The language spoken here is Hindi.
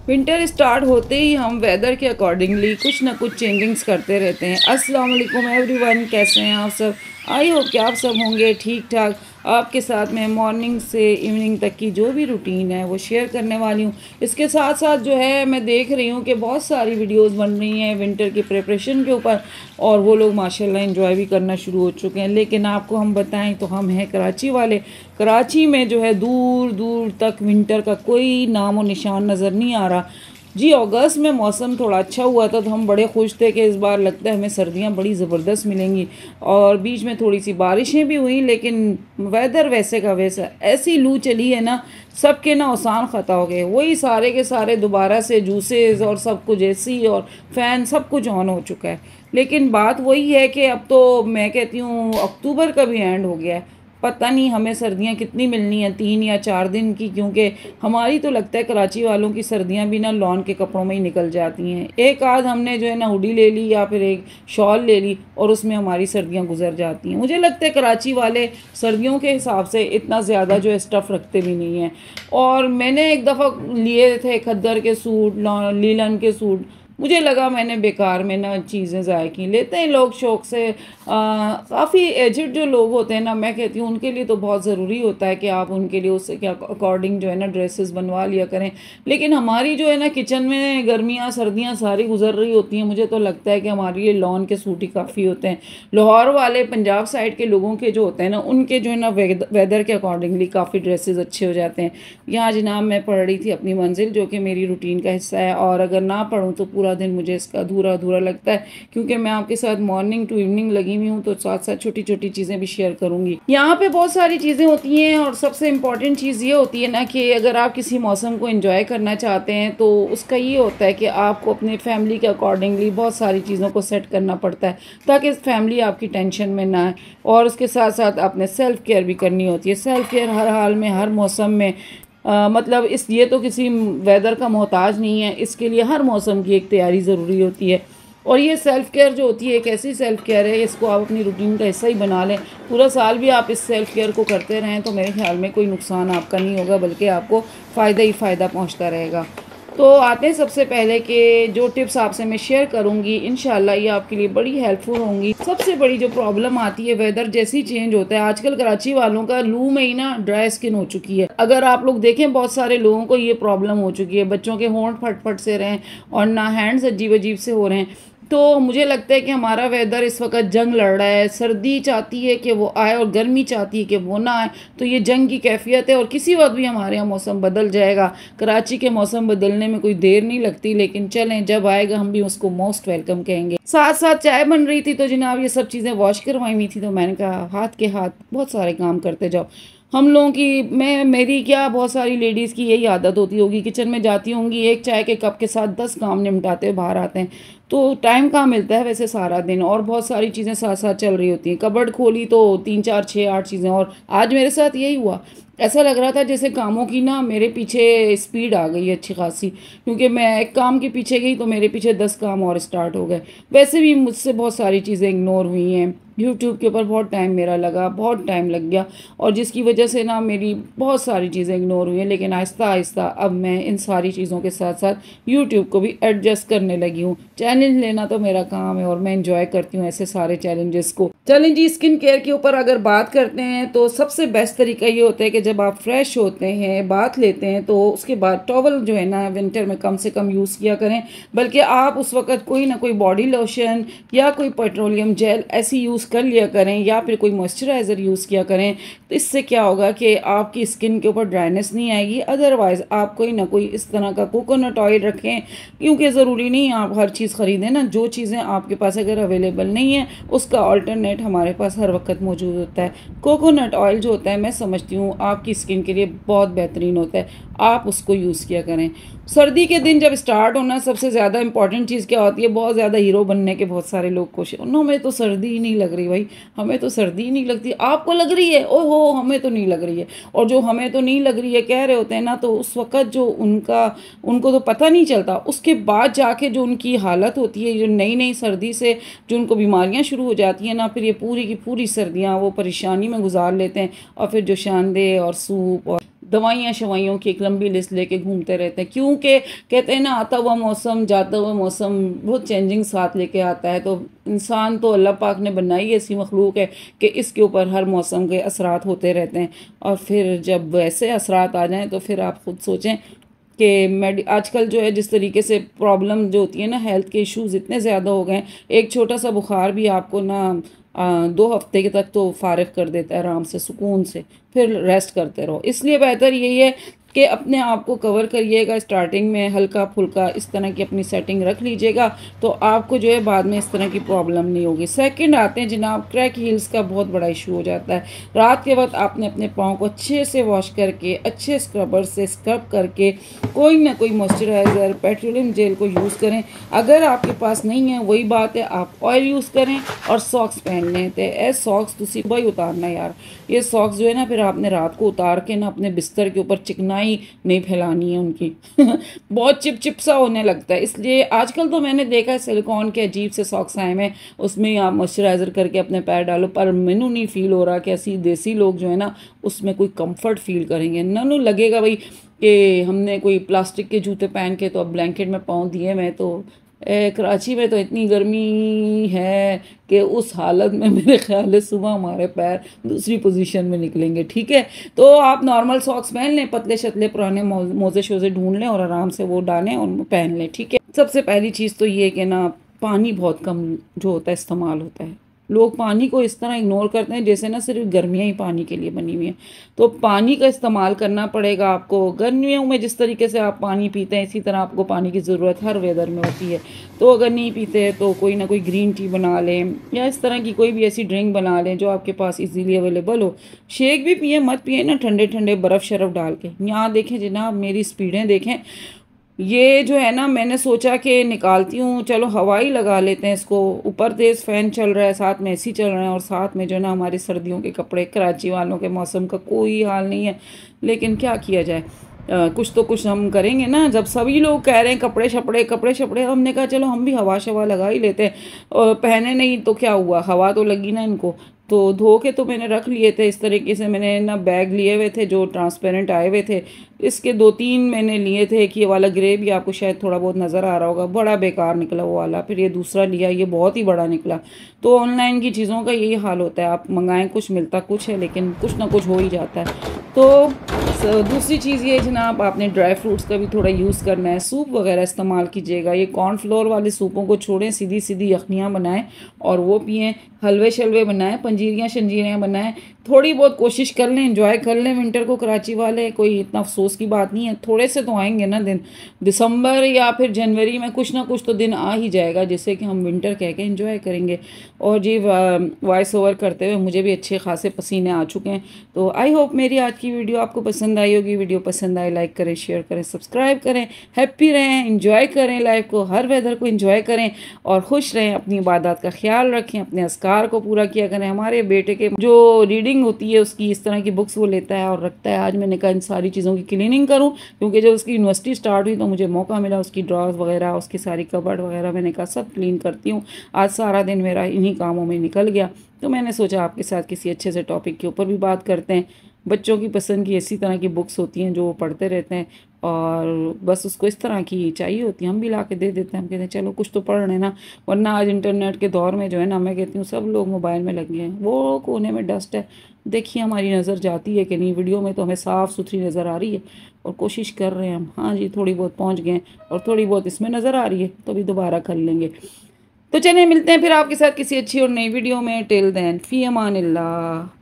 विंटर स्टार्ट होते ही हम वेदर के अकॉर्डिंगली कुछ ना कुछ चेंजिंग्स करते रहते हैं। अस्सलाम वालेकुम एवरीवन, कैसे हैं आप सब? आई होप कि आप सब होंगे ठीक ठाक। आपके साथ मैं मॉर्निंग से इवनिंग तक की जो भी रूटीन है वो शेयर करने वाली हूँ। इसके साथ साथ जो है मैं देख रही हूँ कि बहुत सारी वीडियोस बन रही हैं विंटर की प्रिपरेशन के ऊपर, और वो लोग माशाल्लाह एंजॉय भी करना शुरू हो चुके हैं। लेकिन आपको हम बताएं तो हम हैं कराची वाले। कराची में जो है दूर दूर तक विंटर का कोई नामो निशान नज़र नहीं आ रहा। जी अगस्त में मौसम थोड़ा अच्छा हुआ था तो हम बड़े खुश थे कि इस बार लगता है हमें सर्दियां बड़ी ज़बरदस्त मिलेंगी, और बीच में थोड़ी सी बारिशें भी हुई, लेकिन वेदर वैसे का वैसा। ऐसी लू चली है ना, सबके ना औसान ख़ता हो गए। वही सारे के सारे दोबारा से जूसेस और सब कुछ एसी और फ़ैन सब कुछ ऑन हो चुका है। लेकिन बात वही है कि अब तो मैं कहती हूँ अक्टूबर का भी एंड हो गया है। पता नहीं हमें सर्दियाँ कितनी मिलनी हैं, 3 या 4 दिन की, क्योंकि हमारी तो लगता है कराची वालों की सर्दियाँ भी ना लॉन के कपड़ों में ही निकल जाती हैं। एक आध हमने जो है ना हुडी ले ली या फिर एक शॉल ले ली और उसमें हमारी सर्दियाँ गुजर जाती हैं। मुझे लगता है कराची वाले सर्दियों के हिसाब से इतना ज़्यादा जो है स्टफ़ रखते भी नहीं हैं। और मैंने एक दफ़ा लिए थे खद्दर के सूट, लीलन के सूट, मुझे लगा मैंने बेकार में ना चीज़ें ज़ाय की। लेते हैं लोग शौक़ से। काफ़ी एजड जो लोग होते हैं ना, मैं कहती हूँ उनके लिए तो बहुत ज़रूरी होता है कि आप उनके लिए उससे क्या अकॉर्डिंग जो है ना ड्रेसेस बनवा लिया करें। लेकिन हमारी जो है ना किचन में गर्मियाँ सर्दियाँ सारी गुजर रही होती हैं, मुझे तो लगता है कि हमारे लिए लॉन के सूट ही काफ़ी होते हैं। लाहौर वाले पंजाब साइड के लोगों के जो होते हैं ना, उनके जो है ना वेदर के अकॉर्डिंगली काफ़ी ड्रेसेस अच्छे हो जाते हैं। यहाँ जनाब मैं पढ़ रही थी अपनी मंजिल, जो कि मेरी रूटीन का हिस्सा है, और अगर ना पढ़ूँ तो पूरा दिन मुझे इसका अधूरा अधूरा लगता है, क्योंकि मैं आपके साथ मॉर्निंग टू इवनिंग लगी हुई हूँ, तो साथ साथ छोटी छोटी चीज़ें भी शेयर करूँगी। यहाँ पे बहुत सारी चीज़ें होती हैं, और सबसे इम्पॉर्टेंट चीज़ ये होती है ना कि अगर आप किसी मौसम को एंजॉय करना चाहते हैं तो उसका ये होता है कि आपको अपने फैमिली के अकॉर्डिंगली बहुत सारी चीज़ों को सेट करना पड़ता है, ताकि फैमिली आपकी टेंशन में ना आए। और उसके साथ साथ आपने सेल्फ़ केयर भी करनी होती है। सेल्फ़ केयर हर हाल में, हर मौसम में, मतलब इस ये तो किसी वेदर का मोहताज नहीं है, इसके लिए हर मौसम की एक तैयारी ज़रूरी होती है। और ये सेल्फ़ केयर जो होती है एक ऐसी सेल्फ़ केयर है, इसको आप अपनी रूटीन का हिस्सा ही बना लें। पूरा साल भी आप इस सेल्फ़ केयर को करते रहें तो मेरे ख्याल में कोई नुकसान आपका नहीं होगा, बल्कि आपको फ़ायदा ही फ़ायदा पहुंचता रहेगा। तो आते हैं सबसे पहले कि जो टिप्स आपसे मैं शेयर करूंगी इंशाल्लाह ये आपके लिए बड़ी हेल्पफुल होंगी। सबसे बड़ी जो प्रॉब्लम आती है वेदर जैसे ही चेंज होता है, आजकल कराची वालों का लू में ही ना ड्राई स्किन हो चुकी है। अगर आप लोग देखें बहुत सारे लोगों को ये प्रॉब्लम हो चुकी है, बच्चों के होंठ फट फट से रहे हैं और ना हैंड्स अजीब अजीब से हो रहे हैं। तो मुझे लगता है कि हमारा वेदर इस वक्त जंग लड़ रहा है। सर्दी चाहती है कि वो आए और गर्मी चाहती है कि वो ना आए, तो ये जंग की कैफियत है, और किसी वक्त भी हमारे यहाँ मौसम बदल जाएगा। कराची के मौसम बदलने में कोई देर नहीं लगती, लेकिन चलें जब आएगा हम भी उसको मोस्ट वेलकम कहेंगे। साथ साथ चाय बन रही थी तो जनाब ये सब चीज़ें वॉश करवाई हुई थी, तो मैंने कहा हाथ के हाथ बहुत सारे काम करते जाओ। हम लोगों की, मेरी क्या, बहुत सारी लेडीज़ की यही आदत होती होगी, किचन में जाती होंगी, एक चाय के कप के साथ 10 काम निपटाते हुए बाहर आते हैं। तो टाइम कहाँ मिलता है वैसे सारा दिन, और बहुत सारी चीज़ें साथ साथ चल रही होती हैं। कबर्ड खोली तो 3 4 6 8 चीज़ें, और आज मेरे साथ यही हुआ। ऐसा लग रहा था जैसे कामों की ना मेरे पीछे स्पीड आ गई है अच्छी खासी, क्योंकि मैं एक काम के पीछे गई तो मेरे पीछे 10 काम और स्टार्ट हो गए। वैसे भी मुझसे बहुत सारी चीज़ें इग्नोर हुई हैं। यूट्यूब के ऊपर बहुत टाइम मेरा लगा, बहुत टाइम लग गया, और जिसकी वजह से ना मेरी बहुत सारी चीज़ें इग्नोर हुई हैं। लेकिन आहिस्ता आहिस्ता अब मैं इन सारी चीज़ों के साथ साथ यूट्यूब को भी एडजस्ट करने लगी हूँ। चैलेंज लेना तो मेरा काम है, और मैं इंजॉय करती हूँ ऐसे सारे चैलेंजेस को। चलें जी, स्किन केयर के ऊपर अगर बात करते हैं तो सबसे बेस्ट तरीका ये होता है कि जब आप फ्रेश होते हैं, बाथ लेते हैं, तो उसके बाद टॉवल जो है ना विंटर में कम से कम यूज़ किया करें। बल्कि आप उस वक्त कोई ना कोई बॉडी लोशन या कोई पेट्रोलियम जेल ऐसी यूज़ कर लिया करें, या फिर कोई मॉइस्चराइज़र यूज़ किया करें। तो इससे क्या होगा कि आपकी स्किन के ऊपर ड्राइनेस नहीं आएगी। अदरवाइज़ आप कोई ना कोई इस तरह का कोकोनट ऑयल रखें, क्योंकि ज़रूरी नहीं आप हर चीज़ ख़रीदें ना। जो चीज़ें आपके पास अगर अवेलेबल नहीं है उसका अल्टरनेट हमारे पास हर वक्त मौजूद होता है। कोकोनट ऑयल जो होता है मैं समझती हूँ आपकी स्किन के लिए बहुत बेहतरीन होता है, आप उसको यूज़ किया करें। सर्दी के दिन जब स्टार्ट होना, सबसे ज़्यादा इंपॉर्टेंट चीज़ क्या होती है, बहुत ज़्यादा हीरो बनने के बहुत सारे लोग कोशिश, हमें तो सर्दी ही नहीं लग रही भाई, हमें तो सर्दी ही नहीं लगती, आपको लग रही है, ओहो हमें तो नहीं लग रही है। और जो हमें तो नहीं लग रही है कह रहे होते हैं ना, तो उस वक्त जो उनको तो पता नहीं चलता, उसके बाद जाके जो उनकी हालत होती है, जो नई नई सर्दी से जो उनको बीमारियां शुरू हो जाती हैं ना, फिर ये पूरी की पूरी सर्दियां वो परेशानी में गुजार लेते हैं, और फिर जो शानदे और सूप और दवाइयाँ शवाइयों की एक लंबी लिस्ट लेके घूमते रहते हैं, क्योंकि कहते हैं ना आता हुआ मौसम जाता हुआ मौसम बहुत चेंजिंग साथ लेके आता है। तो इंसान तो अल्लाह पाक ने बनाई ऐसी मखलूक है कि इसके ऊपर हर मौसम के असरात होते रहते हैं। और फिर जब वैसे असरात आ जाएं तो फिर आप खुद सोचें कि आजकल जो है जिस तरीके से प्रॉब्लम जो होती है ना, हेल्थ के इश्यूज इतने ज़्यादा हो गए हैं, एक छोटा सा बुखार भी आपको ना 2 हफ्ते के तक तो फारिग कर देता है आराम से सुकून से, फिर रेस्ट करते रहो। इसलिए बेहतर यही है कि अपने आप को कवर करिएगा, स्टार्टिंग में हल्का फुल्का इस तरह की अपनी सेटिंग रख लीजिएगा, तो आपको जो है बाद में इस तरह की प्रॉब्लम नहीं होगी। सेकंड आते हैं जनाब, क्रैक हील्स का बहुत बड़ा इशू हो जाता है। रात के वक्त आपने अपने पाँव को अच्छे से वॉश करके, अच्छे स्क्रबर से स्क्रब करके, कोई ना कोई मॉइस्चराइज़र पेट्रोलियम जेल को यूज़ करें। अगर आपके पास नहीं है, वही बात है, आप ऑयल यूज़ करें और सॉक्स पहन लें। तो ए सॉक्स तुसी सुबह ही उतारना यार, ये सॉक्स जो है ना फिर आपने रात को उतार के ना अपने बिस्तर के ऊपर चिकनाई नहीं फैलानी है उनकी बहुत चिप सा होने लगता है। इसलिए आजकल तो मैंने देखा है सिलिकॉन के अजीब से सॉक्स आए हैं, उसमें आप मॉइस्चराइज़र करके अपने पैर डालो, पर मैनू नहीं फील हो रहा कि ऐसी देसी लोग जो है ना उसमें कोई कंफर्ट फील करेंगे। ननू लगेगा भाई कि हमने कोई प्लास्टिक के जूते पहन के तो अब ब्लैंकेट में पाँव दिए। मैं तो कराची में तो इतनी गर्मी है कि उस हालत में मेरे ख्याल है सुबह हमारे पैर दूसरी पोजीशन में निकलेंगे। ठीक है, तो आप नॉर्मल सॉक्स पहन लें, पतले शतले पुराने मोजे शोजे ढूंढ लें और आराम से वो डालें और पहन लें। ठीक है, सबसे पहली चीज़ तो ये कि ना पानी बहुत कम जो होता है इस्तेमाल होता है। लोग पानी को इस तरह इग्नोर करते हैं जैसे ना सिर्फ गर्मियाँ ही पानी के लिए बनी हुई हैं। तो पानी का इस्तेमाल करना पड़ेगा आपको। गर्मियों में जिस तरीके से आप पानी पीते हैं इसी तरह आपको पानी की ज़रूरत हर वेदर में होती है। तो अगर नहीं पीते हैं तो कोई ना कोई ग्रीन टी बना लें या इस तरह की कोई भी ऐसी ड्रिंक बना लें जो आपके पास इजीली अवेलेबल हो। शेक भी पिए, मत पिए ना ठंडे ठंडे बर्फ़ शरफ़ डाल के। यहाँ देखें जनाब, मेरी स्पीडें देखें, ये जो है ना मैंने सोचा कि निकालती हूँ, चलो हवा ही लगा लेते हैं इसको। ऊपर तेज़ फ़ैन चल रहा है, साथ में एसी चल रहे हैं और साथ में जो है ना हमारे सर्दियों के कपड़े, कराची वालों के मौसम का कोई हाल नहीं है, लेकिन क्या किया जाए। कुछ तो कुछ हम करेंगे ना। जब सभी लोग कह रहे हैं कपड़े शपड़े, हमने कहा चलो हम भी हवा शवा लगा ही लेते हैं। और पहने नहीं तो क्या हुआ, हवा तो लगी ना इनको। तो धो के तो मैंने रख लिए थे इस तरीके से। मैंने ना बैग लिए हुए थे जो ट्रांसपेरेंट आए हुए थे, इसके 2-3 मैंने लिए थे। कि ये वाला ग्रे भी आपको शायद थोड़ा बहुत नज़र आ रहा होगा, बड़ा बेकार निकला वो वाला। फिर ये दूसरा लिया, ये बहुत ही बड़ा निकला। तो ऑनलाइन की चीज़ों का यही हाल होता है, आप मंगाएं कुछ मिलता कुछ है, लेकिन कुछ ना कुछ हो ही जाता है। तो दूसरी चीज़ ये जनाब, आपने ड्राई फ्रूट्स का भी थोड़ा यूज़ करना है। सूप वगैरह इस्तेमाल कीजिएगा, ये कॉर्नफ्लोर वाले सूपों को छोड़ें, सीधी सीधी यखनियाँ बनाएं और वो पिएं। हलवे शलवे बनाएं, पंजीरियाँ शंजीरियाँ बनाएं। थोड़ी बहुत कोशिश कर लें, एंजॉय कर लें विंटर को। कराची वाले कोई इतना अफसोस की बात नहीं है, थोड़े से तो आएंगे ना दिन। दिसंबर या फिर जनवरी में कुछ ना कुछ तो दिन आ ही जाएगा जिससे कि हम विंटर कह के एंजॉय करेंगे। और जी वॉइस ओवर करते हुए मुझे भी अच्छे खासे पसीने आ चुके हैं। तो आई होप मेरी आज की वीडियो आपको पसंद आई होगी। वीडियो पसंद आए लाइक करें, शेयर करें, सब्सक्राइब करें। हैप्पी रहें, इंजॉय करें लाइफ को, हर वेदर को इंजॉय करें और खुश रहें। अपनी इबादत का ख्याल रखें, अपने अस्कार को पूरा किया करें। हमारे बेटे के जो रीडिंग होती है उसकी इस तरह की बुक्स वो लेता है और रखता है। आज मैंने कहा इन सारी चीज़ों की क्लीनिंग करूं, क्योंकि जब उसकी यूनिवर्सिटी स्टार्ट हुई तो मुझे मौका मिला। उसकी ड्रॉर्स वगैरह, उसकी सारी कबर्ड वगैरह, मैंने कहा सब क्लीन करती हूँ। आज सारा दिन मेरा इन्हीं कामों में निकल गया। तो मैंने सोचा आपके साथ किसी अच्छे से टॉपिक के ऊपर भी बात करते हैं। बच्चों की पसंद की इसी तरह की बुक्स होती हैं जो वो पढ़ते रहते हैं और बस उसको इस तरह की चाहिए होती है, हम भी ला के दे देते हैं। हम कहते हैं चलो कुछ तो पढ़ रहे हैं ना, वरना आज इंटरनेट के दौर में जो है ना, मैं कहती हूँ सब लोग मोबाइल में लगे हैं। वो कोने में डस्ट है, देखिए हमारी नज़र जाती है कि नहीं। वीडियो में तो हमें साफ़ सुथरी नज़र आ रही है और कोशिश कर रहे हैं हम, हाँ जी थोड़ी बहुत पहुँच गए और थोड़ी बहुत इसमें नज़र आ रही है तो भी दोबारा कर लेंगे। तो चलिए मिलते हैं फिर आपके साथ किसी अच्छी और नई वीडियो में। टिल देन, फी अमानिल्लाह।